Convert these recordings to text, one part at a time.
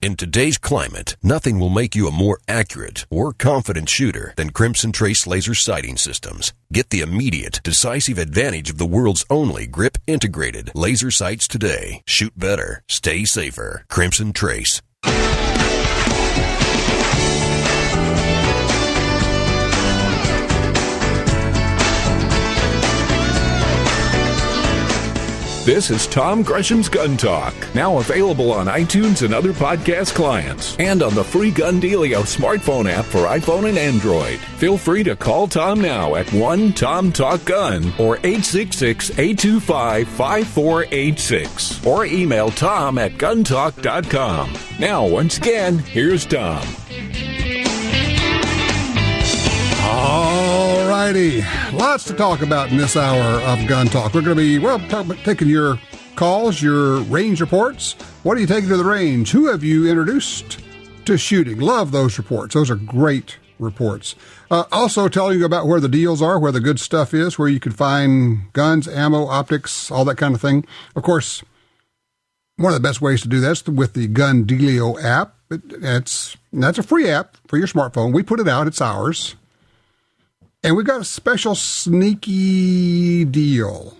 In today's climate, nothing will make you a more accurate or confident shooter than Crimson Trace laser sighting systems. Get the immediate, decisive advantage of the world's only grip-integrated laser sights today. Shoot better. Stay safer. Crimson Trace. This is Tom Gresham's Gun Talk, now available on iTunes and other podcast clients, and on the free Gun Dealio smartphone app for iPhone and Android. Feel free to call Tom now at 1-TOM-TALK-GUN or 866-825-5486, or email Tom at guntalk.com. Now, once again, here's Tom. All righty. Lots to talk about in this hour of Gun Talk. We're going to be, taking your calls, your range reports. What are you taking to the range? Who have you introduced to shooting? Love those reports. Those are great reports. Also telling you about where the deals are, where the good stuff is, where you can find guns, ammo, optics, all that kind of thing. Of course, one of the best ways to do that is with the Gun Dealio app. That's a free app for your smartphone. We put it out. It's ours. And we've got a special sneaky deal.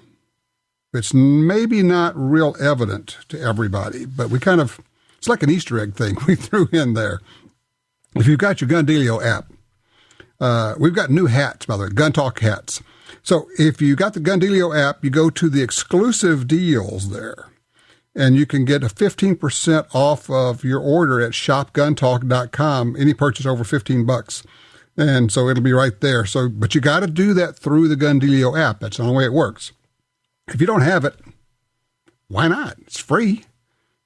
It's maybe not real evident to everybody, but it's like an Easter egg thing we threw in there. If you've got your Gun Dealio app, we've got new hats, by the way, Gun Talk hats. So if you got the Gun Dealio app, you go to the exclusive deals there, and you can get a 15% off of your order at shopguntalk.com, any purchase over $15. And so it'll be right there. But you got to do that through the Gun Dealio app. That's the only way it works. If you don't have it, why not? It's free.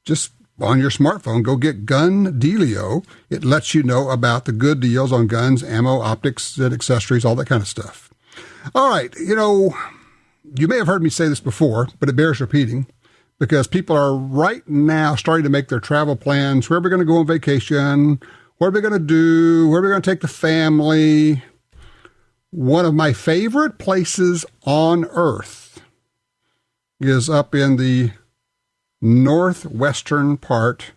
Just on your smartphone, go get Gun Dealio. It lets you know about the good deals on guns, ammo, optics, and accessories, all that kind of stuff. All right. You may have heard me say this before, but it bears repeating because people are right now starting to make their travel plans. Where are we going to go on vacation? What are we going to do? Where are we going to take the family? One of my favorite places on earth is up in the northwestern part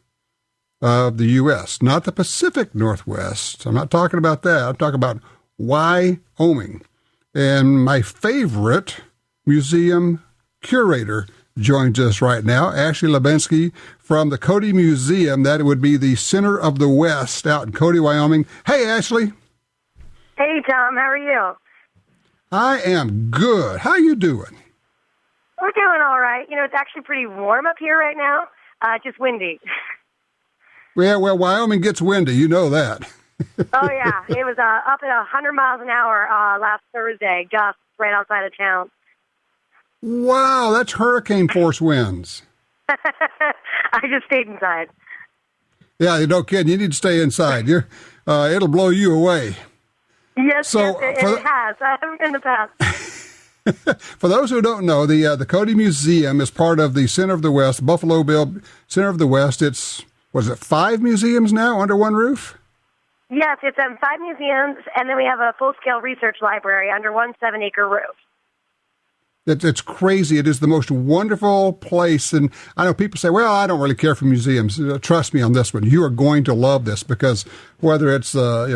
of the U.S., not the Pacific Northwest. I'm not talking about that. I'm talking about Wyoming. And my favorite museum curator joins us right now, Ashley Hlebinsky from the Cody Museum. That would be the Center of the West out in Cody, Wyoming. Hey, Ashley. Hey, Tom. How are you? I am good. How you doing? We're doing all right. It's actually pretty warm up here right now, just windy. Yeah, well, Wyoming gets windy. You know that. Oh, yeah. It was up at 100 miles an hour last Thursday, just right outside of town. Wow, that's hurricane force winds. I just stayed inside. Yeah, no kidding. You need to stay inside. It'll blow you away. Yes, it has. In the past. For those who don't know, the Cody Museum is part of the Center of the West, Buffalo Bill Center of the West. It's, 5 museums now under one roof? Yes, it's 5 museums, and then we have a full-scale research library under one 7-acre roof. It's crazy. It is the most wonderful place. And I know people say, well, I don't really care for museums. Trust me on this one. You are going to love this because whether it's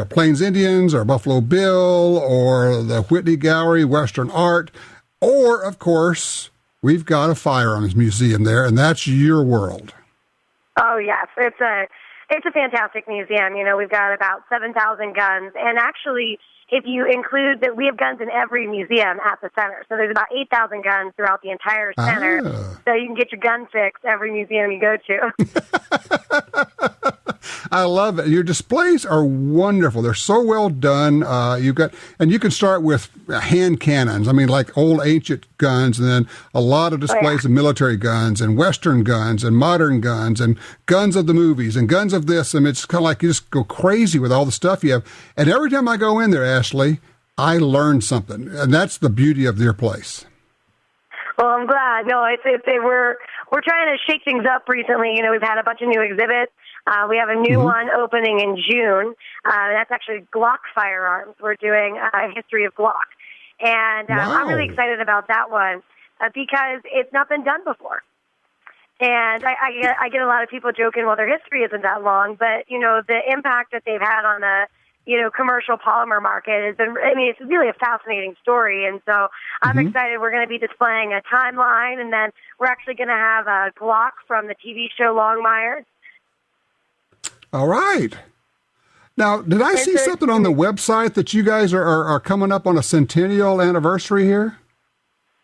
Plains Indians or Buffalo Bill or the Whitney Gallery, Western Art, or, of course, we've got a firearms museum there, and that's your world. Oh, yes. It's a fantastic museum. We've got about 7,000 guns. And actually, if you include that, we have guns in every museum at the center. So there's about 8,000 guns throughout the entire center. So you can get your gun fix every museum you go to. I love it. Your displays are wonderful. They're so well done. You can start with hand cannons. I mean, like old ancient guns, and then a lot of displays of military guns and Western guns and modern guns and guns of the movies and guns of this. And it's kind of like you just go crazy with all the stuff you have. And every time I go in there, Ashley, I learn something, and that's the beauty of your place. Well, I'm glad. No, we're trying to shake things up recently. We've had a bunch of new exhibits. We have a new one opening in June. That's actually Glock Firearms. We're doing a history of Glock. And I'm really excited about that one because it's not been done before. And I get a lot of people joking, well, their history isn't that long, but, the impact that they've had on the, commercial polymer market has been, it's really a fascinating story. And so I'm excited. We're going to be displaying a timeline, and then we're actually going to have a Glock from the TV show Longmire. All right. Now, did I see something on the website that you guys are coming up on a centennial anniversary here?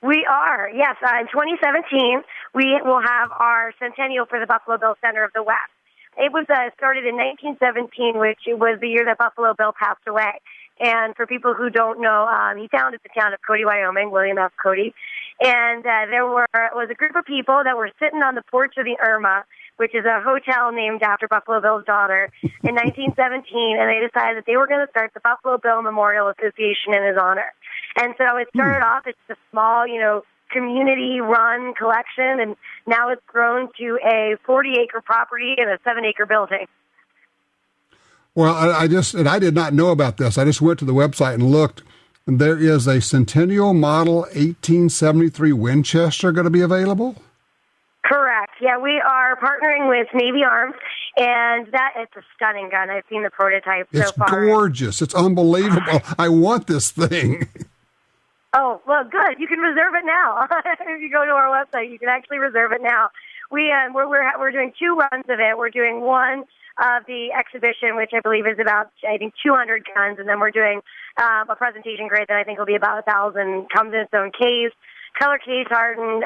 We are, yes. In 2017, we will have our centennial for the Buffalo Bill Center of the West. It was started in 1917, which was the year that Buffalo Bill passed away. And for people who don't know, he founded the town of Cody, Wyoming, William F. Cody. And there was a group of people that were sitting on the porch of the Irma, which is a hotel named after Buffalo Bill's daughter, in 1917, and they decided that they were going to start the Buffalo Bill Memorial Association in his honor. And so it started off as a small, community-run collection, and now it's grown to a 40-acre property and a 7-acre building. Well, I did not know about this. I just went to the website and looked, and there is a Centennial Model 1873 Winchester going to be available? Correct. Yeah, we are partnering with Navy Arms, and it's a stunning gun. I've seen the prototype so far. It's gorgeous. It's unbelievable. I want this thing. Oh, well, good. You can reserve it now. If you go to our website, you can actually reserve it now. We're doing 2 runs of it. We're doing one of the exhibition, which I believe is about, 200 guns, and then we're doing a presentation grade that I think will be about 1,000. Comes in its own case, color case hardened,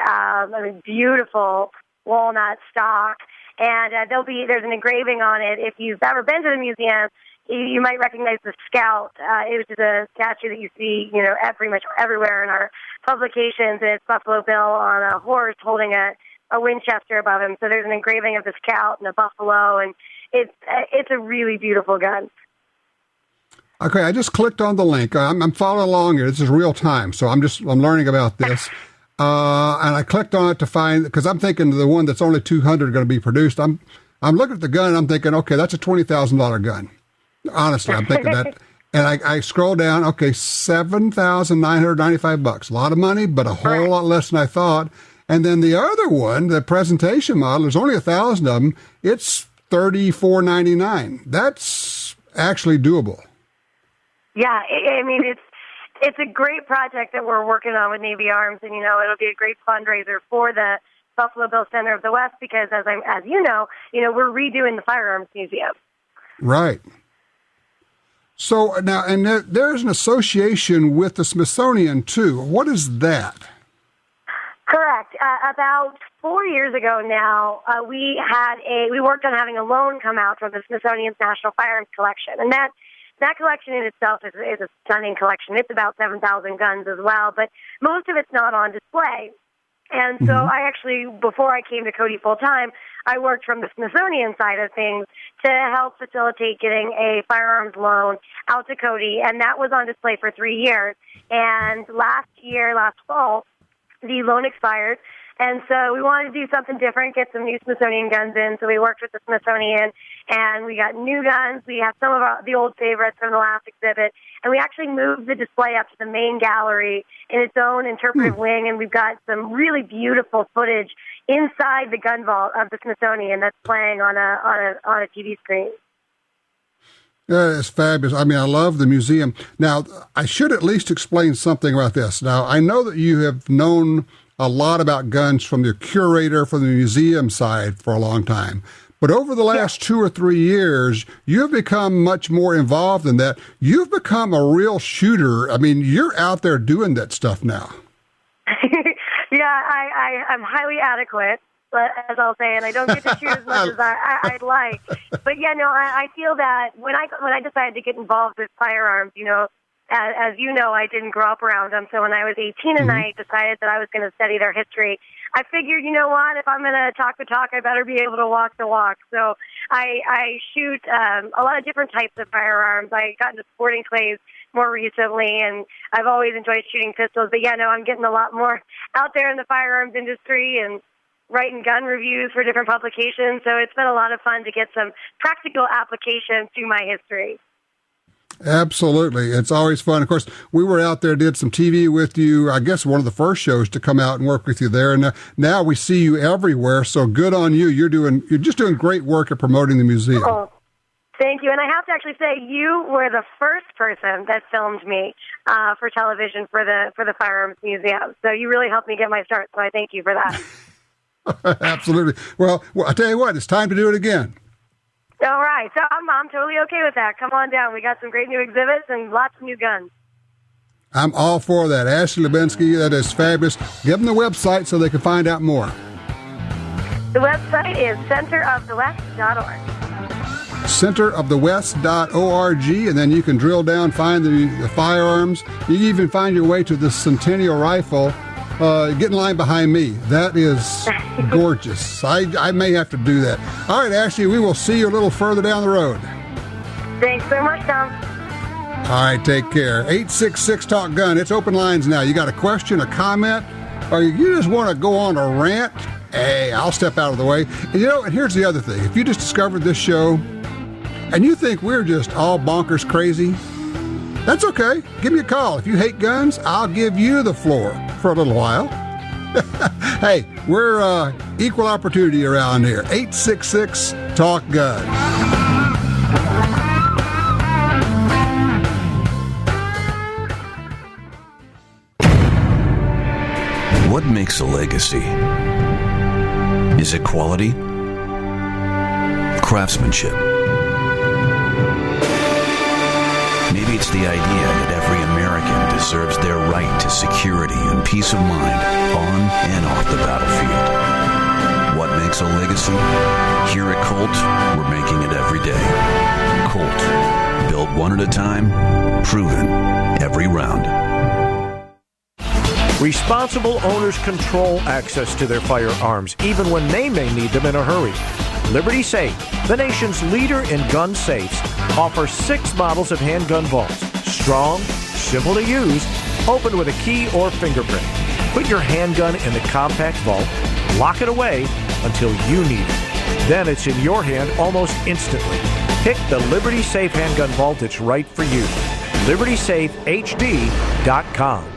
beautiful walnut stock, and there's an engraving on it. If you've ever been to the museum, you might recognize the Scout. It was a statue that you see, pretty much everywhere in our publications. And it's Buffalo Bill on a horse holding a Winchester above him. So there's an engraving of the Scout and a buffalo, and it's a really beautiful gun. Okay, I just clicked on the link. I'm following along here. This is real time, so I'm learning about this. And I clicked on it to find, because I'm thinking the one that's only 200 going to be produced. I'm looking at the gun, and I'm thinking, okay, that's a $20,000 gun. Honestly, I'm thinking that. And I scroll down, okay, $7,995. A lot of money, but a whole lot less than I thought. And then the other one, the presentation model, there's only 1,000 of them. It's $34.99. That's actually doable. Yeah, it's a great project that we're working on with Navy Arms, and it'll be a great fundraiser for the Buffalo Bill Center of the West because, as you know, we're redoing the Firearms Museum. Right. So now, and there's an association with the Smithsonian too. What is that? Correct. About 4 years ago now, we worked on having a loan come out from the Smithsonian's National Firearms Collection, and that collection in itself is a stunning collection. It's about 7,000 guns as well, but most of it's not on display. And so I actually, before I came to Cody full-time, I worked from the Smithsonian side of things to help facilitate getting a firearms loan out to Cody, and that was on display for 3 years. And last fall, the loan expired, and so we wanted to do something different, get some new Smithsonian guns in. So we worked with the Smithsonian, and we got new guns. We have some of the old favorites from the last exhibit, and we actually moved the display up to the main gallery in its own interpretive wing, and we've got some really beautiful footage inside the gun vault of the Smithsonian that's playing on a TV screen. Yeah, it's fabulous. I mean, I love the museum. Now, I should at least explain something about this. Now, I know that you have known a lot about guns from the curator, from the museum side for a long time. But over the last 2 or 3 years, you've become much more involved in that. You've become a real shooter. I mean, you're out there doing that stuff now. Yeah, I'm highly adequate, as I'll say, and I don't get to shoot as much as I'd like. But yeah, no, I feel that when I decided to get involved with firearms, as you know, I didn't grow up around them. So when I was 18 and I decided that I was going to study their history, I figured, you know what, if I'm going to talk the talk, I better be able to walk the walk. So I shoot a lot of different types of firearms. I got into sporting clays more recently, and I've always enjoyed shooting pistols. But yeah, no, I'm getting a lot more out there in the firearms industry and writing gun reviews for different publications. So it's been a lot of fun to get some practical application to my history. Absolutely. It's always fun. Of course, we were out there, did some TV with you, I guess one of the first shows to come out and work with you there. And now we see you everywhere. So good on you. You're just doing great work at promoting the museum. Oh, thank you. And I have to actually say, you were the first person that filmed me for television for the Firearms Museum. So you really helped me get my start. So I thank you for that. Absolutely. Well, I tell you what, it's time to do it again. All right. So I'm totally okay with that. Come on down. We got some great new exhibits and lots of new guns. I'm all for that. Ashley Hlebinsky, that is fabulous. Give them the website so they can find out more. The website is centerofthewest.org. Centerofthewest.org, and then you can drill down, find the firearms. You can even find your way to the Centennial Rifle. Get in line behind me. That is gorgeous. I may have to do that. All right, Ashley, we will see you a little further down the road. Thanks so much, Tom. All right, take care. 866-TALK-GUN. It's open lines now. You got a question, a comment, or you just want to go on a rant? Hey, I'll step out of the way. And here's the other thing. If you just discovered this show and you think we're just all bonkers crazy, that's okay. Give me a call. If you hate guns, I'll give you the floor for a little while. Hey, we're equal opportunity around here. 866-TALK-GUN. What makes a legacy? Is it quality? Craftsmanship? Maybe it's the idea that every American deserves their right to security and peace of mind on and off the battlefield. What makes a legacy? Here at Colt, we're making it every day. Colt, built one at a time, proven every round. Responsible owners control access to their firearms, even when they may need them in a hurry. Liberty Safe, the nation's leader in gun safes, offers 6 models of handgun vaults. Strong, simple to use, open with a key or fingerprint. Put your handgun in the compact vault, lock it away until you need it. Then it's in your hand almost instantly. Pick the Liberty Safe handgun vault that's right for you. LibertySafeHD.com.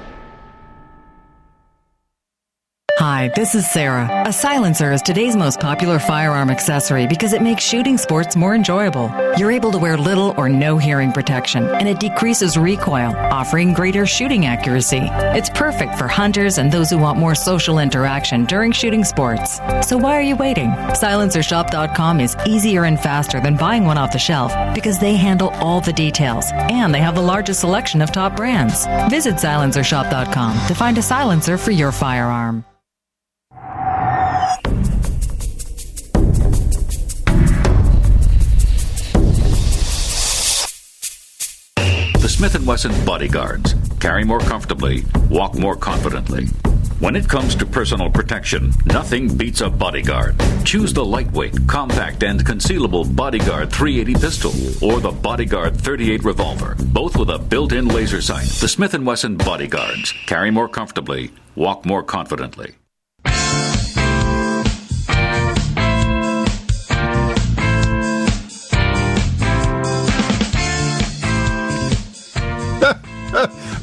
Hi, this is Sarah. A silencer is today's most popular firearm accessory because it makes shooting sports more enjoyable. You're able to wear little or no hearing protection, and it decreases recoil, offering greater shooting accuracy. It's perfect for hunters and those who want more social interaction during shooting sports. So why are you waiting? SilencerShop.com is easier and faster than buying one off the shelf because they handle all the details, and they have the largest selection of top brands. Visit SilencerShop.com to find a silencer for your firearm. The Smith & Wesson Bodyguards. Carry more comfortably, walk more confidently. When it comes to personal protection, nothing beats a Bodyguard. Choose the lightweight, compact, and concealable Bodyguard 380 pistol or the Bodyguard 38 revolver, both with a built-in laser sight. The Smith & Wesson Bodyguards. Carry more comfortably, walk more confidently.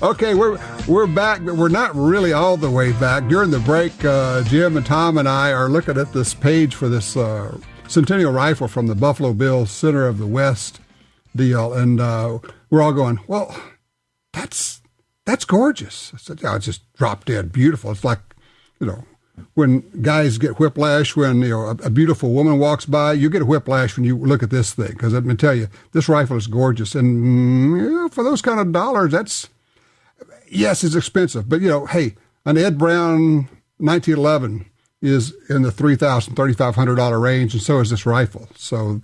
Okay, we're back, but we're not really all the way back. During the break, Jim and Tom and I are looking at this page for this Centennial Rifle from the Buffalo Bills Center of the West deal, and we're all going, well, that's gorgeous. I said, yeah, it's just drop dead beautiful. It's like, when guys get whiplash when a beautiful woman walks by, you get a whiplash when you look at this thing, because let me tell you, this rifle is gorgeous, and for those kind of dollars, yes, it's expensive, but hey, an Ed Brown 1911 is in the $3,000, $3,500 range, and so is this rifle. So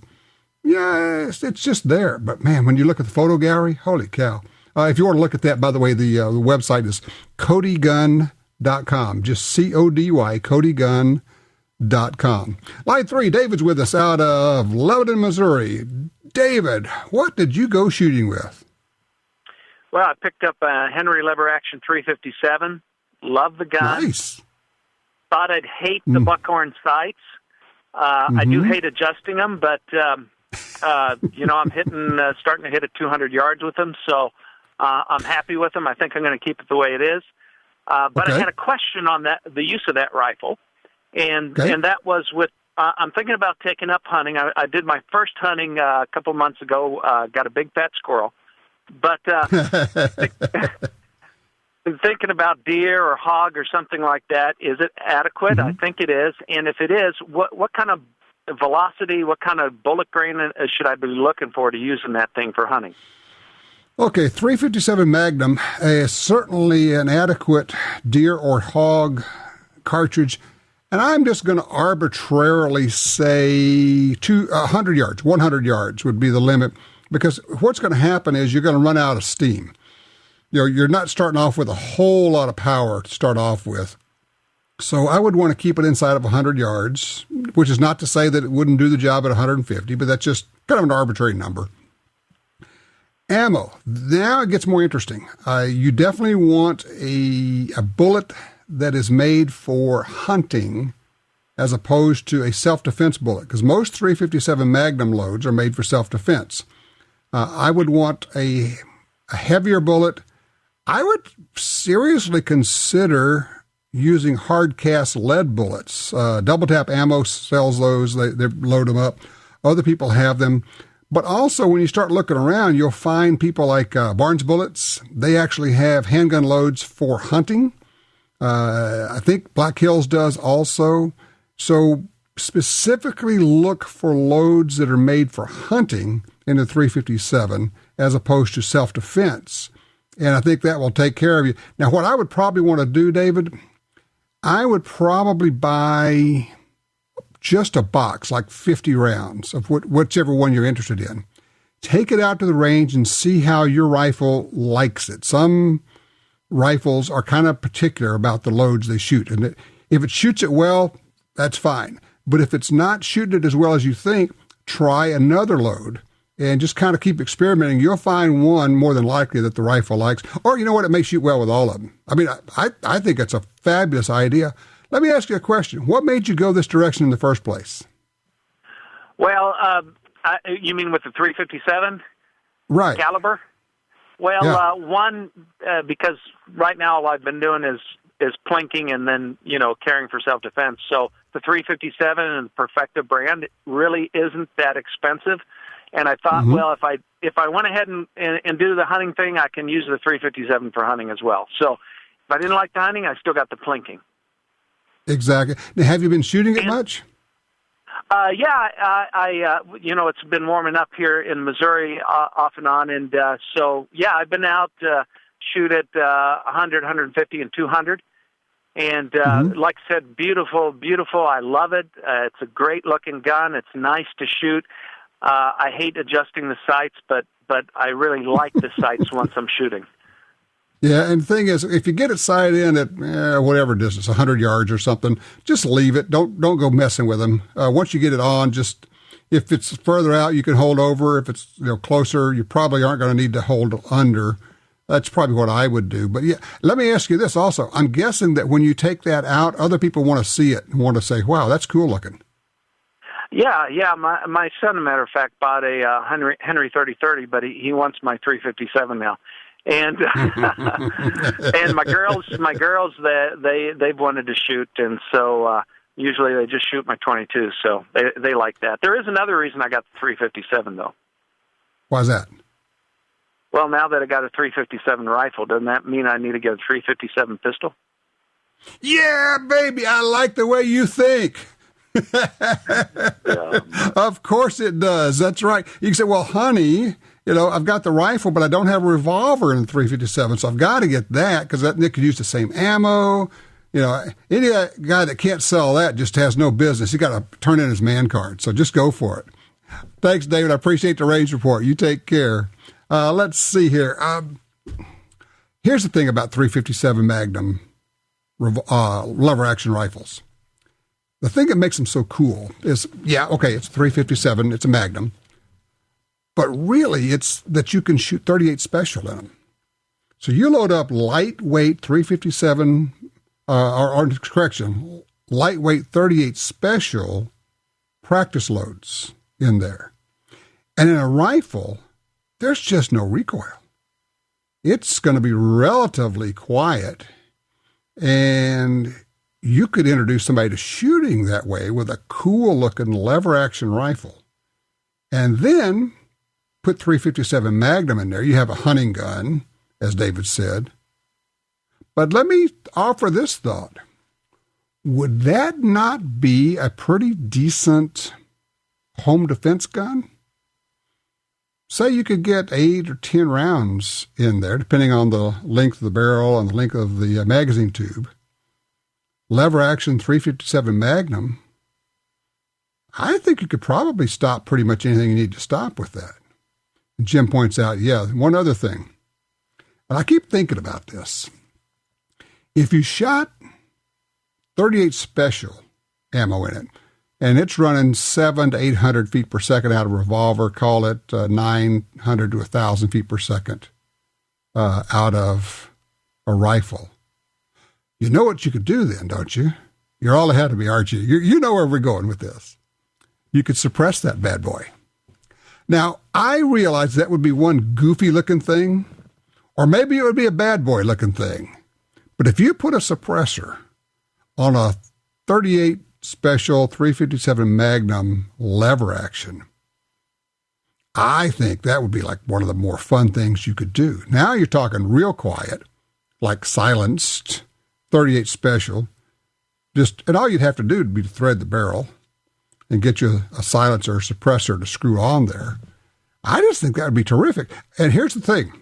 yeah, it's just there. But man, when you look at the photo gallery, holy cow! If you want to look at that, by the way, the website is CodyGun.com. Just CODY, CodyGun.com. Line 3, David's with us out of Lebanon, Missouri. David, what did you go shooting with? Well, I picked up a Henry Lever Action 357. Love the gun. Nice. Thought I'd hate the buckhorn sights. I do hate adjusting them, but I'm starting to hit at 200 yards with them, so I'm happy with them. I think I'm going to keep it the way it is. But I had a question on the use of that rifle, and that was with. I'm thinking about taking up hunting. I did my first hunting a couple months ago. Got a big fat squirrel, but thinking about deer or hog or something like that. Is it adequate? I think it is. And if it is, what kind of velocity, what kind of bullet grain should I be looking for to using that thing for hunting? Okay, 357 Magnum is certainly an adequate deer or hog cartridge. And I'm just going to arbitrarily say 100 yards. 100 yards would be the limit, because what's going to happen is you're going to run out of steam. You're not starting off with a whole lot of power to start off with. So I would want to keep it inside of 100 yards, which is not to say that it wouldn't do the job at 150, but that's just kind of an arbitrary number. Ammo. Now it gets more interesting. You definitely want a bullet that is made for hunting as opposed to a self-defense bullet, because most 357 Magnum loads are made for self-defense. I would want a heavier bullet. I would seriously consider using hard cast lead bullets. Double Tap Ammo sells those. They load them up. Other people have them. But also, when you start looking around, you'll find people like Barnes Bullets. They actually have handgun loads for hunting. I think Black Hills does also. So specifically look for loads that are made for hunting in the 357 as opposed to self-defense. And I think that will take care of you. Now, what I would probably want to do, David, I would probably buy just a box, like 50 rounds of whichever one you're interested in. Take it out to the range and see how your rifle likes it. Some rifles are kind of particular about the loads they shoot. And if it shoots it well, that's fine. But if it's not shooting it as well as you think, try another load and just kind of keep experimenting. You'll find one more than likely that the rifle likes. Or you know what? It may shoot well with all of them. I mean, I think it's a fabulous idea. Let me ask you a question. What made you go this direction in the first place? Well, you mean with the 357 right caliber? Well, yeah. Because right now all I've been doing is plinking and then, caring for self-defense. So the 357 and the Perfecta brand really isn't that expensive. And I thought, well, if I went ahead and do the hunting thing, I can use the 357 for hunting as well. So if I didn't like the hunting, I still got the plinking. Exactly. Now, have you been shooting it much? It's been warming up here in Missouri off and on. And I've been out shoot at 100, 150, and 200. And like I said, beautiful, beautiful. I love it. It's a great-looking gun. It's nice to shoot. I hate adjusting the sights, but I really like the sights once I'm shooting. Yeah, and the thing is, if you get it sighted in at whatever distance, 100 yards or something, just leave it. Don't go messing with them. Once you get it on, just if it's further out, you can hold over. If it's closer, you probably aren't going to need to hold under. That's probably what I would do. But yeah, let me ask you this also. I'm guessing that when you take that out, other people want to see it and want to say, "Wow, that's cool looking." Yeah. My son, as a matter of fact, bought a Henry 30-30, but he wants my 357 now. And and my girls, they've wanted to shoot, and so usually they just shoot my 22. So they like that. There is another reason I got the 357 though. Why's that? Well, now that I got a 357 rifle, doesn't that mean I need to get a 357 pistol? Yeah, baby, I like the way you think. Yeah. Of course it does. That's right. You can say, well, honey, I've got the rifle, but I don't have a revolver in the 357, so I've got to get that because that could use the same ammo. Any guy that can't sell that just has no business. He got to turn in his man card, so just go for it. Thanks, David. I appreciate the range report. You take care. Let's see here. Here's the thing about 357 Magnum lever action rifles. The thing that makes them so cool is, it's 357, it's a Magnum, but really it's that you can shoot 38 special in them. So you load up lightweight 357, lightweight 38 special practice loads in there. And in a rifle, there's just no recoil. It's going to be relatively quiet, and you could introduce somebody to shooting that way with a cool-looking lever-action rifle. And then put .357 Magnum in there. You have a hunting gun, as David said. But let me offer this thought. Would that not be a pretty decent home defense gun? Say you could get 8 or 10 rounds in there, depending on the length of the barrel and the length of the magazine tube. Lever action .357 Magnum. I think you could probably stop pretty much anything you need to stop with that. And Jim points out, one other thing. And I keep thinking about this. If you shot .38 Special ammo in it, and it's running 700 to 800 feet per second out of a revolver, call it 900 to 1,000 feet per second out of a rifle. You know what you could do then, don't you? You're all ahead of me, aren't you? You know where we're going with this. You could suppress that bad boy. Now, I realize that would be one goofy-looking thing, or maybe it would be a bad boy-looking thing. But if you put a suppressor on a .38 Special .357 Magnum lever action, I think that would be like one of the more fun things you could do. Now you're talking real quiet, like silenced .38 Special. And all you'd have to do would be to thread the barrel and get you a silencer or suppressor to screw on there. I just think that would be terrific. And here's the thing.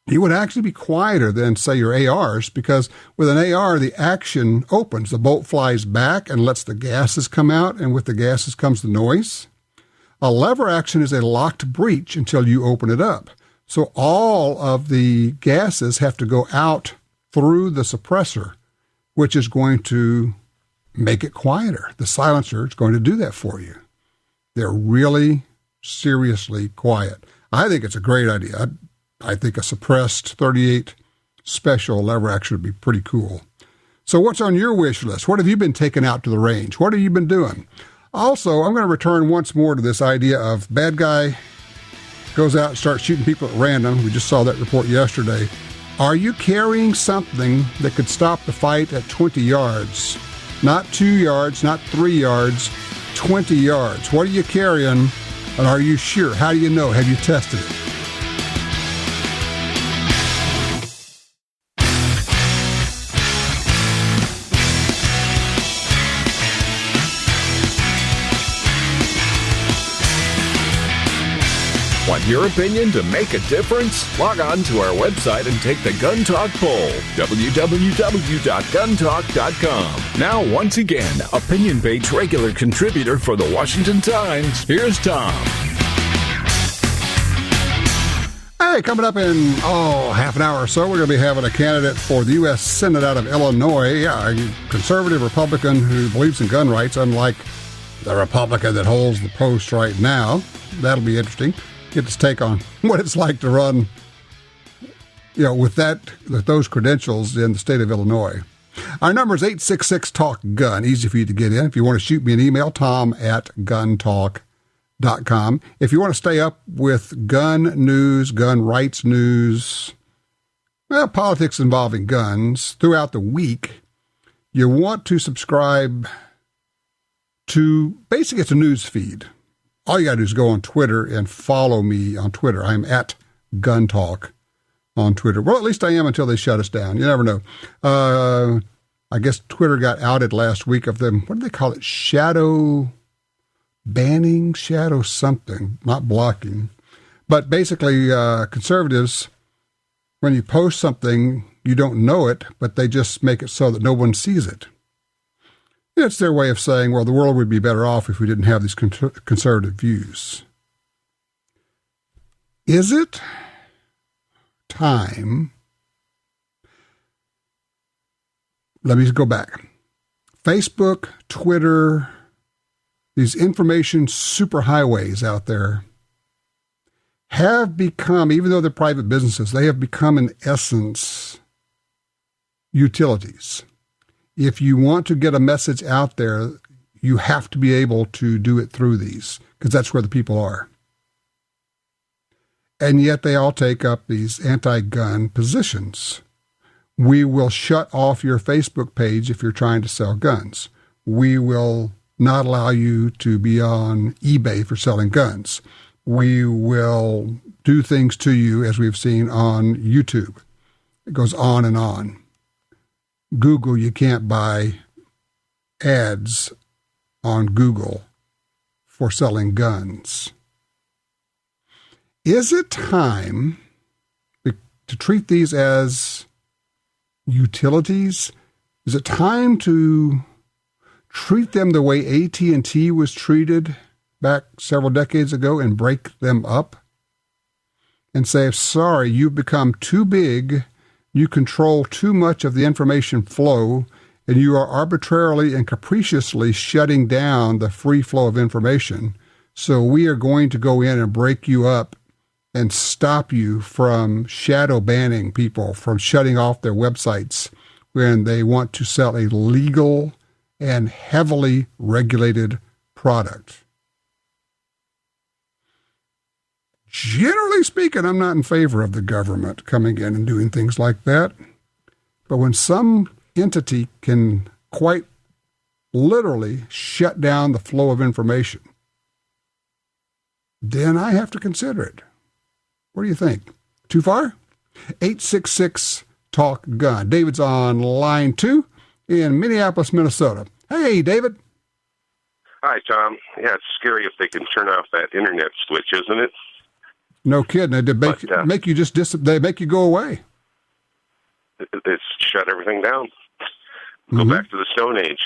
You would actually be quieter than, say, your ARs, because with an AR, the action opens. The bolt flies back and lets the gases come out, and with the gases comes the noise. A lever action is a locked breech until you open it up. So all of the gases have to go out through the suppressor, which is going to make it quieter. The silencer is going to do that for you. They're really seriously quiet. I think it's a great idea. I think a suppressed .38 Special lever action would be pretty cool. So what's on your wish list? What have you been taking out to the range? What have you been doing? Also, I'm going to return once more to this idea of bad guy goes out and starts shooting people at random. We just saw that report yesterday. Are you carrying something that could stop the fight at 20 yards? Not 2 yards, not 3 yards, 20 yards. What are you carrying, and are you sure? How do you know? Have you tested it? Want your opinion to make a difference? Log on to our website and take the Gun Talk poll, www.guntalk.com. Now, once again, opinion page regular contributor for the Washington Times, here's Tom. Hey, coming up in, half an hour or so, we're going to be having a candidate for the U.S. Senate out of Illinois, a conservative Republican who believes in gun rights, unlike the Republican that holds the post right now. That'll be interesting. Get his take on what it's like to run, with those credentials in the state of Illinois. Our number is 866-TALK-GUN. Easy for you to get in. If you want to shoot me an email, tom@guntalk.com. If you want to stay up with gun news, gun rights news, politics involving guns throughout the week, you want to subscribe to, basically it's a news feed. All you got to do is go on Twitter and follow me on Twitter. I'm at GunTalk on Twitter. Well, at least I am until they shut us down. You never know. I guess Twitter got outed last week of them. What do they call it? Shadow banning? Shadow something. Not blocking. But basically, conservatives, when you post something, you don't know it, but they just make it so that no one sees it. It's their way of saying, well, the world would be better off if we didn't have these conservative views. Is it time? Let me go back. Facebook, Twitter, these information superhighways out there have become, even though they're private businesses, they have become in essence utilities. If you want to get a message out there, you have to be able to do it through these, because that's where the people are. And yet they all take up these anti-gun positions. We will shut off your Facebook page if you're trying to sell guns. We will not allow you to be on eBay for selling guns. We will do things to you, as we've seen on YouTube. It goes on and on. Google, you can't buy ads on Google for selling guns. Is it time to treat these as utilities? Is it time to treat them the way AT&T was treated back several decades ago and break them up and say, sorry, you've become too big, you control too much of the information flow, and you are arbitrarily and capriciously shutting down the free flow of information. So we are going to go in and break you up and stop you from shadow banning people, from shutting off their websites when they want to sell a legal and heavily regulated product. Generally speaking, I'm not in favor of the government coming in and doing things like that. But when some entity can quite literally shut down the flow of information, then I have to consider it. What do you think? Too far? 866-TALK-GUN. David's on line 2 in Minneapolis, Minnesota. Hey, David. Hi, Tom. Yeah, it's scary if they can turn off that internet switch, isn't it? No kidding. They make you just they make you go away. It's shut everything down. Go back to the Stone Age.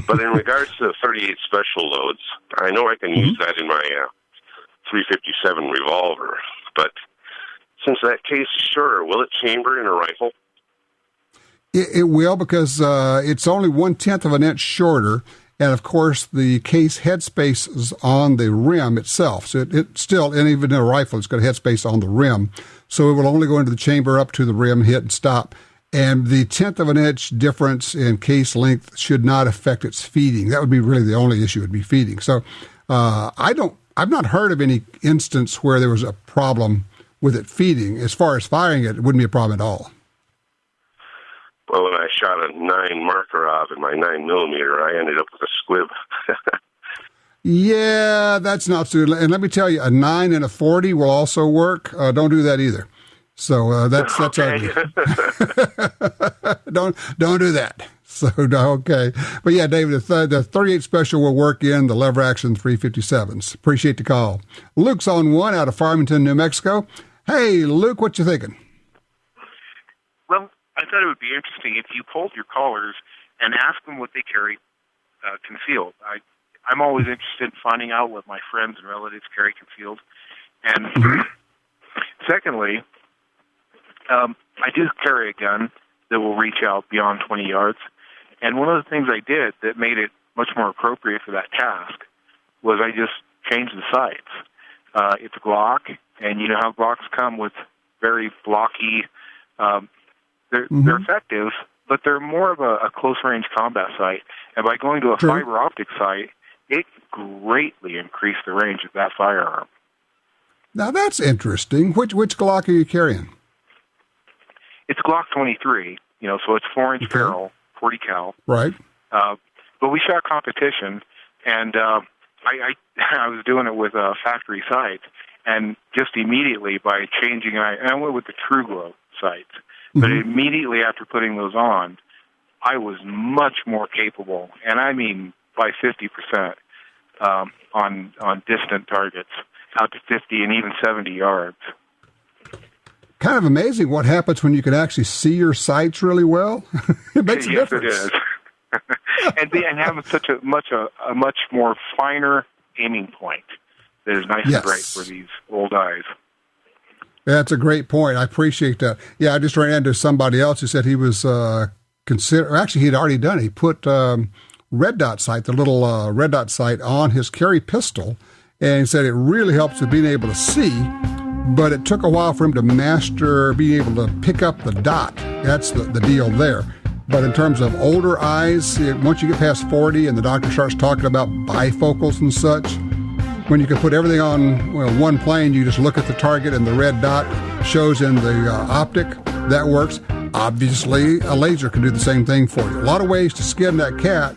But in regards to the 38 special loads, I know I can use that in my 357 revolver, but since that case is shorter, will it chamber in a rifle? It will, because it's only 1/10 of an inch shorter, and of course the case headspace is on the rim itself. So it still, and even in a rifle, it's got a headspace on the rim. So it will only go into the chamber up to the rim, hit and stop. And the 1/10 of an inch difference in case length should not affect its feeding. That would be really the only issue, would be feeding. So I've not heard of any instance where there was a problem with it feeding. As far as firing it, it wouldn't be a problem at all. Well, when I shot a 9 Makarov in my 9mm, I ended up with a squib. Yeah, that's not so. And let me tell you, a 9 and a 40 will also work. Don't do that either. So that's ugly. Don't do that. So okay, but yeah, David, the 38 special will work in the lever action 357s. Appreciate the call. Luke's on 1 out of Farmington, New Mexico. Hey, Luke, what you thinking? Well, I thought it would be interesting if you polled your callers and asked them what they carry concealed. I'm always interested in finding out what my friends and relatives carry concealed. And secondly, I do carry a gun that will reach out beyond 20 yards. And one of the things I did that made it much more appropriate for that task was I just changed the sights. It's a Glock, and you know how Glocks come with very blocky. They're effective, but they're more of a close-range combat sight. And by going to a fiber optic sight, it greatly increased the range of that firearm. Now that's interesting. Which Glock are you carrying? It's Glock 23. So it's 4-inch barrel, 40 cal. Right. But we shot competition, and I was doing it with factory sights, and just immediately by changing, I went with the True Glow sights. But immediately after putting those on, I was much more capable, and I mean by 50% on distant targets, out to 50 and even 70 yards. Kind of amazing what happens when you can actually see your sights really well. It makes a difference. Yes, it is. and having such a much more finer aiming point that is nice and bright for these old eyes. That's a great point. I appreciate that. Yeah, I just ran into somebody else who said he was actually he'd already done it. He put red dot sight, the little red dot sight on his carry pistol, and he said it really helps with being able to see, but it took a while for him to master being able to pick up the dot. That's the deal there. But in terms of older eyes, once you get past 40 and the doctor starts talking about bifocals and such, when you can put everything on one plane. You just look at the target and the red dot shows in the optic. That works. Obviously, a laser can do the same thing for you. A lot of ways to skin that cat,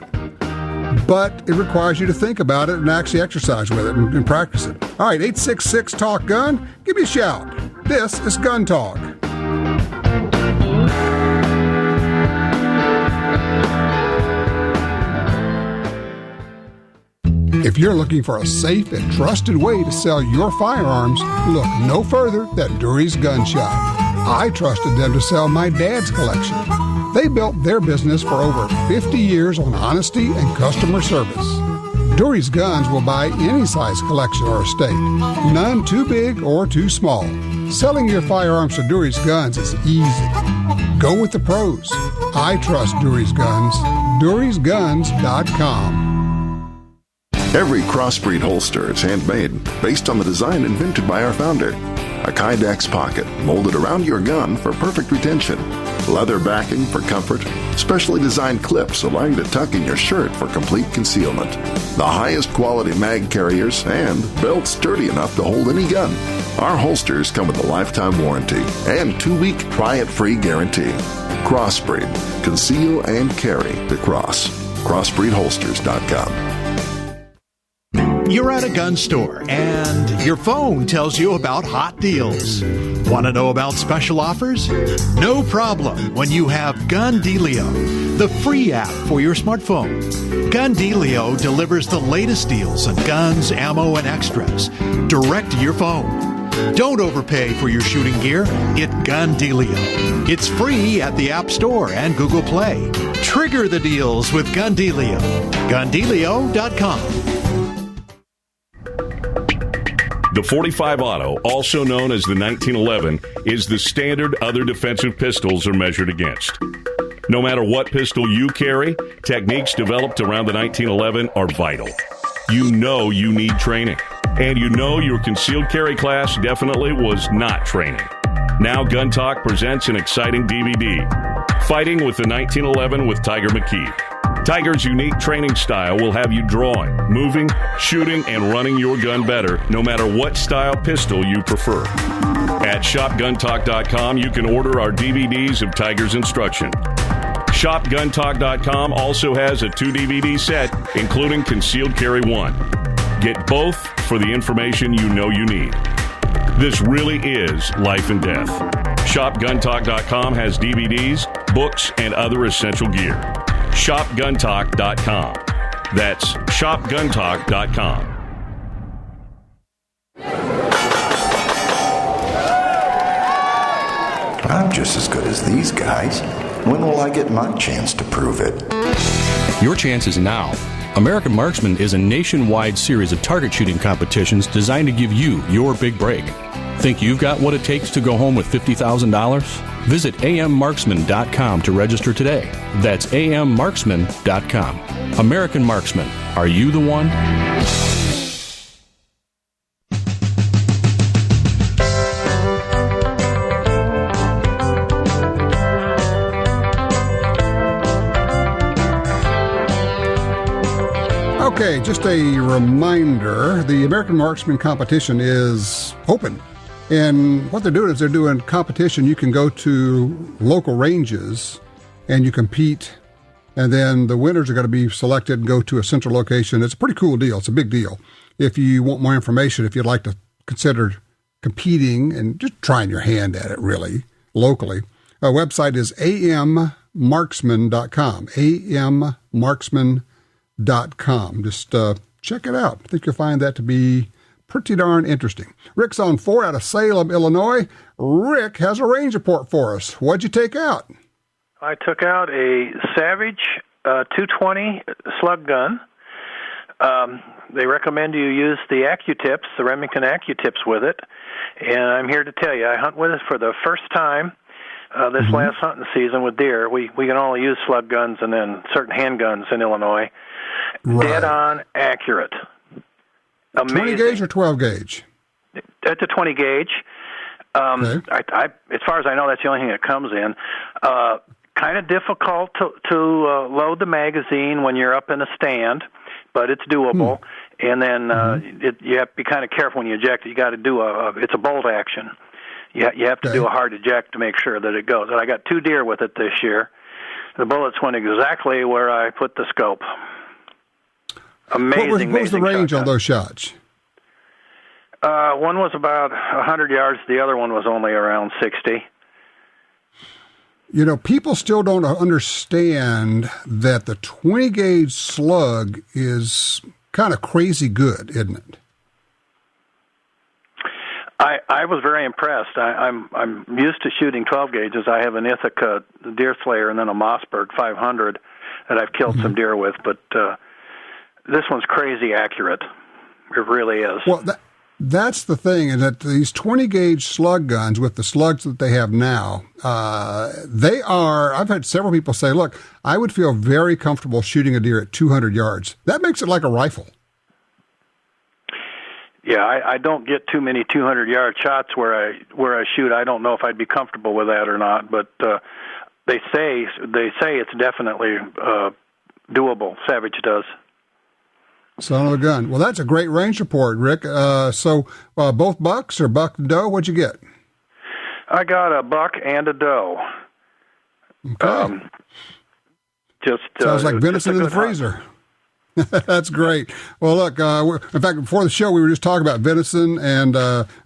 but it requires you to think about it and actually exercise with it and practice it. All right, 866-TALK-GUN. Give me a shout. This is Gun Talk. If you're looking for a safe and trusted way to sell your firearms, look no further than Dury's Gun Shop. I trusted them to sell my dad's collection. They built their business for over 50 years on honesty and customer service. Dury's Guns will buy any size collection or estate, none too big or too small. Selling your firearms to Dury's Guns is easy. Go with the pros. I trust Dury's Guns. Dury'sGuns.com. Every crossbreed holster is handmade, based on the design invented by our founder. A Kydex pocket molded around your gun for perfect retention. Leather backing for comfort. Specially designed clips allow you to tuck in your shirt for complete concealment. The highest quality mag carriers and belts sturdy enough to hold any gun. Our holsters come with a lifetime warranty and 2-week try-it-free guarantee. Crossbreed. Conceal and carry the cross. CrossbreedHolsters.com. You're at a gun store and your phone tells you about hot deals. Want to know about special offers? No problem when you have Gun Dealio, the free app for your smartphone. Gun Dealio delivers the latest deals on guns, ammo, and extras direct to your phone. Don't overpay for your shooting gear. Get Gun Dealio. It's free at the App Store and Google Play. Trigger the deals with Gun Dealio. GunDealio.com. The .45 Auto, also known as the 1911, is the standard other defensive pistols are measured against. No matter what pistol you carry, techniques developed around the 1911 are vital. You know you need training, and you know your concealed carry class definitely was not training. Now Gun Talk presents an exciting DVD, Fighting with the 1911 with Tiger McKee. Tiger's unique training style will have you drawing, moving, shooting, and running your gun better, no matter what style pistol you prefer. At ShopGunTalk.com, you can order our DVDs of Tiger's instruction. ShopGunTalk.com also has a 2-DVD set, including Concealed Carry 1. Get both for the information you know you need. This really is life and death. ShopGunTalk.com has DVDs, books, and other essential gear. ShopGunTalk.com. That's ShopGunTalk.com. I'm just as good as these guys. When will I get my chance to prove it? Your chance is now. American Marksman is a nationwide series of target shooting competitions designed to give you your big break. Think you've got what it takes to go home with $50,000? Visit ammarksman.com to register today. That's ammarksman.com. American Marksman. Are you the one? Okay, just a reminder, the American Marksman competition is open. And what they're doing is they're doing competition. You can go to local ranges and you compete, and then the winners are going to be selected and go to a central location. It's a pretty cool deal. It's a big deal. If you want more information, if you'd like to consider competing and just trying your hand at it really locally, our website is ammarksman.com, ammarksman.com. Just check it out. I think you'll find that to be pretty darn interesting. Rick's on 4 out of Salem, Illinois. Rick has a range report for us. What'd you take out? I took out a Savage 220 slug gun. They recommend you use the AccuTips, the Remington AccuTips with it. And I'm here to tell you, I hunt with it for the first time this last hunting season with deer. We can only use slug guns and then certain handguns in Illinois. Right. Dead on accurate. Amazing. 20 gauge or 12 gauge? It's a 20 gauge. Okay. As far as I know, that's the only thing that comes in. Kind of difficult to load the magazine when you're up in a stand, but it's doable. And then you have to be kind of careful when you eject it. You got to do it's a bolt action. You have to do a hard eject to make sure that it goes. And I got 2 deer with it this year. The bullets went exactly where I put the scope. Amazing. What was the range on those shots? One was about 100 yards. The other one was only around 60. You know, people still don't understand that the 20-gauge slug is kind of crazy good, isn't it? I was very impressed. I'm used to shooting 12 gauges. I have an Ithaca deer slayer and then a Mossberg 500 that I've killed some deer with, but this one's crazy accurate. It really is. Well, that's the thing, is that these 20-gauge slug guns with the slugs that they have now, they are, I've had several people say, look, I would feel very comfortable shooting a deer at 200 yards. That makes it like a rifle. Yeah, I don't get too many 200-yard shots where I shoot. I don't know if I'd be comfortable with that or not, but they say it's definitely doable. Savage does. Son of a gun. Well, that's a great range report, Rick. So both bucks or buck and doe? What'd you get? I got a buck and a doe. Okay. Sounds like venison in the freezer. That's great. Well, look, in fact, before the show, we were just talking about venison and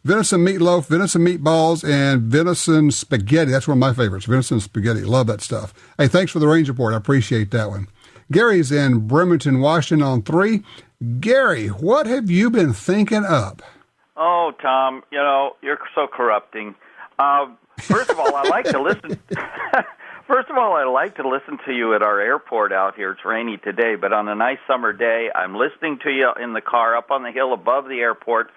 venison meatloaf, venison meatballs, and venison spaghetti. That's one of my favorites, venison spaghetti. Love that stuff. Hey, thanks for the range report. I appreciate that one. Gary's in Bremerton, Washington on 3. Gary, what have you been thinking up? Oh, Tom, you're so corrupting. First of all, I like to listen. First of all, I like to listen to you at our airport out here. It's rainy today, but on a nice summer day, I'm listening to you in the car up on the hill above the airport,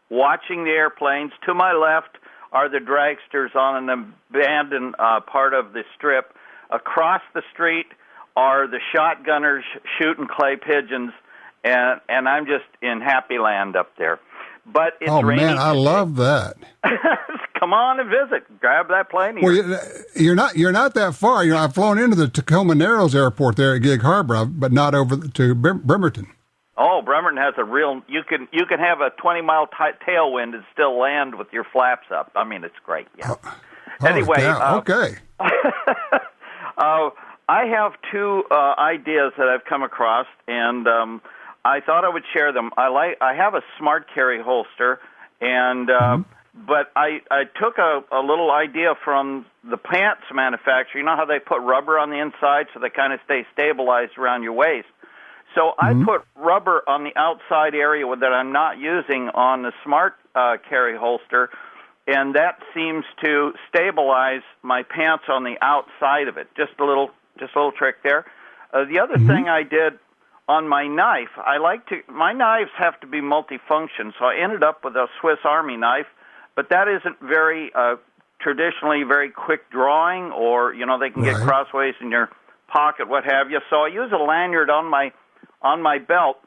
watching the airplanes. To my left are the dragsters on an abandoned part of the strip. Across the street are the shotgunners shooting clay pigeons, and I'm just in happy land up there. But it's raining. Man, I love that. Come on and visit. Grab that plane. Well, you're not that far. I've flown into the Tacoma Narrows Airport there at Gig Harbor, but not over to Bremerton. Oh, Bremerton has a real. You can have a 20-mile tailwind and still land with your flaps up. I mean, it's great. Yeah. Anyway, okay. I have 2 ideas that I've come across, and I thought I would share them. I have a smart carry holster, and but I took a little idea from the pants manufacturer. You know how they put rubber on the inside so they kind of stay stabilized around your waist? So I put rubber on the outside area that I'm not using on the smart carry holster, and that seems to stabilize my pants on the outside of it. Just a little trick there. The other thing I did on my knife, my knives have to be multifunction, so I ended up with a Swiss Army knife, but that isn't very traditionally very quick drawing, or they can get crossways in your pocket, what have you. So I use a lanyard on my belt,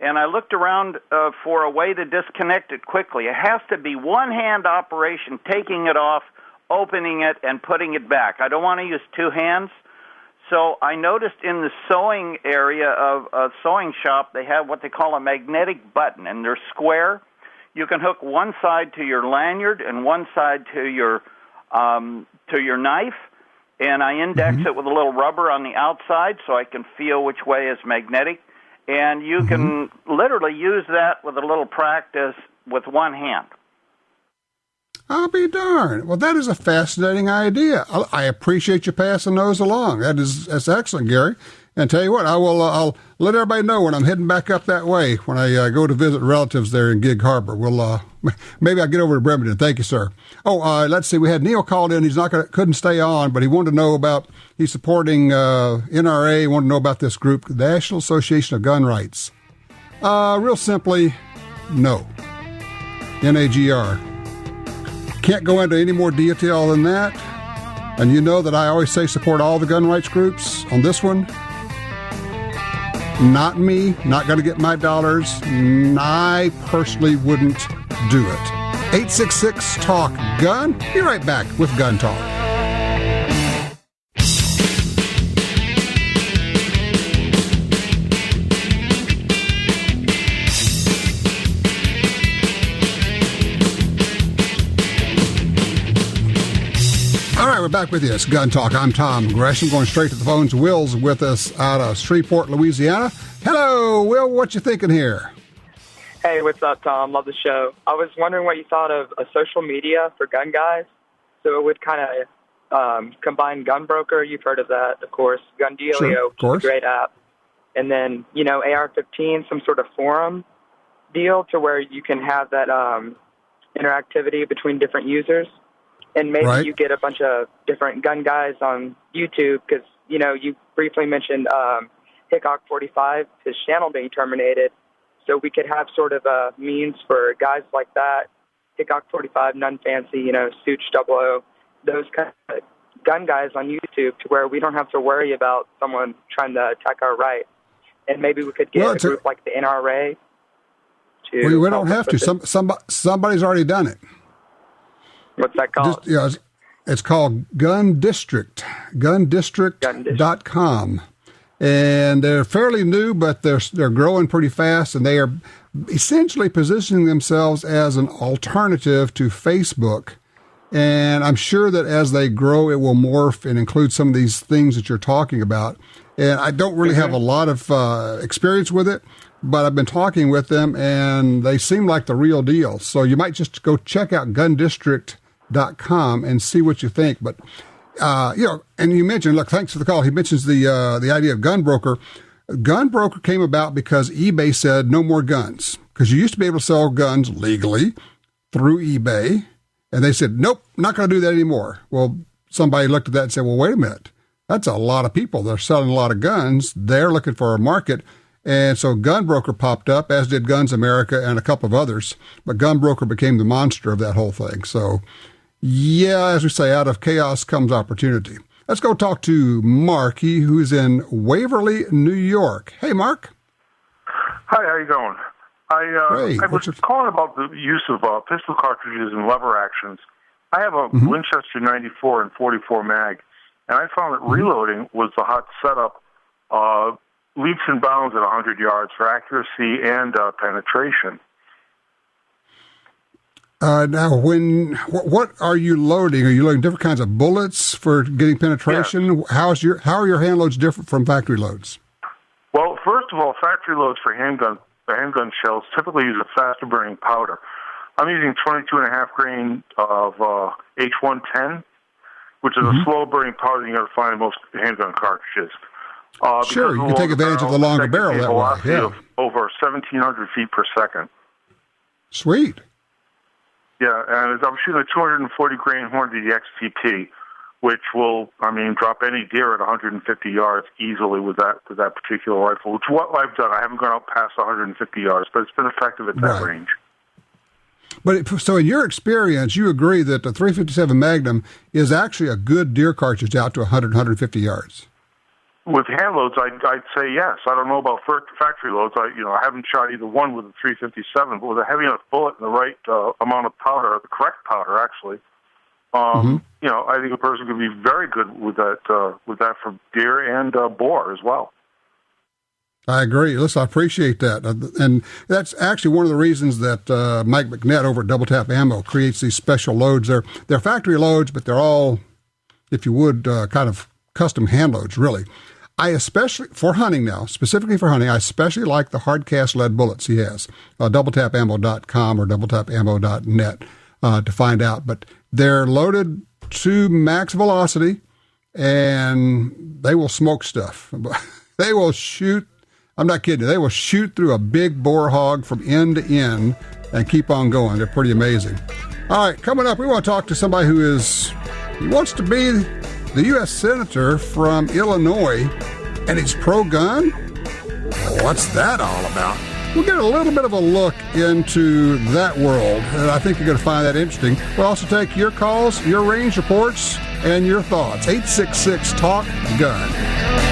and I looked around for a way to disconnect it quickly. It has to be one-hand operation, taking it off, opening it, and putting it back. I don't want to use 2 hands. So I noticed in the sewing area of a sewing shop, they have what they call a magnetic button, and they're square. You can hook one side to your lanyard and one side to your knife, and I index it with a little rubber on the outside so I can feel which way is magnetic. And you can literally use that with a little practice with one hand. I'll be darned. Well, that is a fascinating idea. I appreciate you passing those along. That's excellent, Gary. And tell you what, I'll let everybody know when I'm heading back up that way when I go to visit relatives there in Gig Harbor. Maybe I'll get over to Bremerton. Thank you, sir. Oh, let's see. We had Neil called in. He's couldn't stay on, but he wanted to know about. He's supporting NRA. He wanted to know about this group, the National Association of Gun Rights. Real simply, no. NAGR. Can't go into any more detail than that. And you know that I always say support all the gun rights groups. On this one, not me, not going to get my dollars. I personally wouldn't do it. 866-TALK-GUN. Be right back with Gun Talk. All right, we're back with you. It's Gun Talk. I'm Tom Gresham. Going straight to the phones. Will's with us out of Shreveport, Louisiana. Hello, Will. What you thinking here? Hey, what's up, Tom? Love the show. I was wondering what you thought of a social media for gun guys. So it would kind of combine Gunbroker. You've heard of that, of course. Gundealio, sure, of course. Which is a great app. And then, AR-15, some sort of forum deal to where you can have that interactivity between different users. And maybe you get a bunch of different gun guys on YouTube because, you briefly mentioned Hickok 45, his channel being terminated. So we could have sort of a means for guys like that, Hickok 45, None Fancy, Such 00, those kind of gun guys on YouTube to where we don't have to worry about someone trying to attack our rights. And maybe we could get a group like the NRA to... We don't have to. Somebody's already done it. What's that called? It's called Gun District, gundistrict.com. And they're fairly new, but they're growing pretty fast, and they are essentially positioning themselves as an alternative to Facebook. And I'm sure that as they grow, it will morph and include some of these things that you're talking about. And I don't really have a lot of experience with it, but I've been talking with them, and they seem like the real deal. So you might just go check out gundistrict.com and see what you think. But, and you mentioned, look, thanks for the call. He mentions the idea of Gunbroker. Gunbroker came about because eBay said no more guns, because you used to be able to sell guns legally through eBay. And they said, nope, not going to do that anymore. Well, somebody looked at that and said, well, wait a minute. That's a lot of people. They're selling a lot of guns. They're looking for a market. And so Gunbroker popped up, as did Guns America and a couple of others. But Gunbroker became the monster of that whole thing. So, yeah, as we say, out of chaos comes opportunity. Let's go talk to Mark, who's in Waverly, New York. Hey, Mark. Hi, how you going? I was calling about the use of pistol cartridges and lever actions. I have a Winchester 94 and 44 mag, and I found that reloading was the hot setup, leaps and bounds at 100 yards for accuracy and penetration. Now, what are you loading? Are you loading different kinds of bullets for getting penetration? Yes. How are your hand loads different from factory loads? Well, first of all, factory loads for handgun shells typically use a faster burning powder. I'm using 22.5 grain of H110, which is a slow burning powder you're going to find in most handgun cartridges. Sure, you can take advantage of the longer barrel that way. Yeah. Of over 1,700 feet per second. Sweet. Yeah, and I'm shooting a 240 grain Hornady XTP, which will, drop any deer at 150 yards easily with that particular rifle, which is what I've done. I haven't gone out past 150 yards, but it's been effective at that range. But so in your experience, you agree that the 357 Magnum is actually a good deer cartridge out to 100, 150 yards? With hand loads, I'd say yes. I don't know about factory loads. I haven't shot either one with a 357, but with a heavy enough bullet and the right amount of powder, the correct powder, actually, I think a person could be very good with that for deer and boar as well. I agree. Listen, I appreciate that. And that's actually one of the reasons that Mike McNett over at Double Tap Ammo creates these special loads. They're factory loads, but they're all, if you would, kind of custom hand loads, really. I especially, for hunting now, specifically for hunting, I especially like the hard cast lead bullets he has. DoubleTapAmmo.com or DoubleTapAmmo.net to find out. But they're loaded to max velocity, and they will smoke stuff. They will shoot. I'm not kidding you. They will shoot through a big boar hog from end to end and keep on going. They're pretty amazing. All right, coming up, we want to talk to somebody who wants to be the U.S. Senator from Illinois, and he's pro-gun? What's that all about? We'll get a little bit of a look into that world, and I think you're going to find that interesting. We'll also take your calls, your range reports, and your thoughts. 866-TALK-GUN.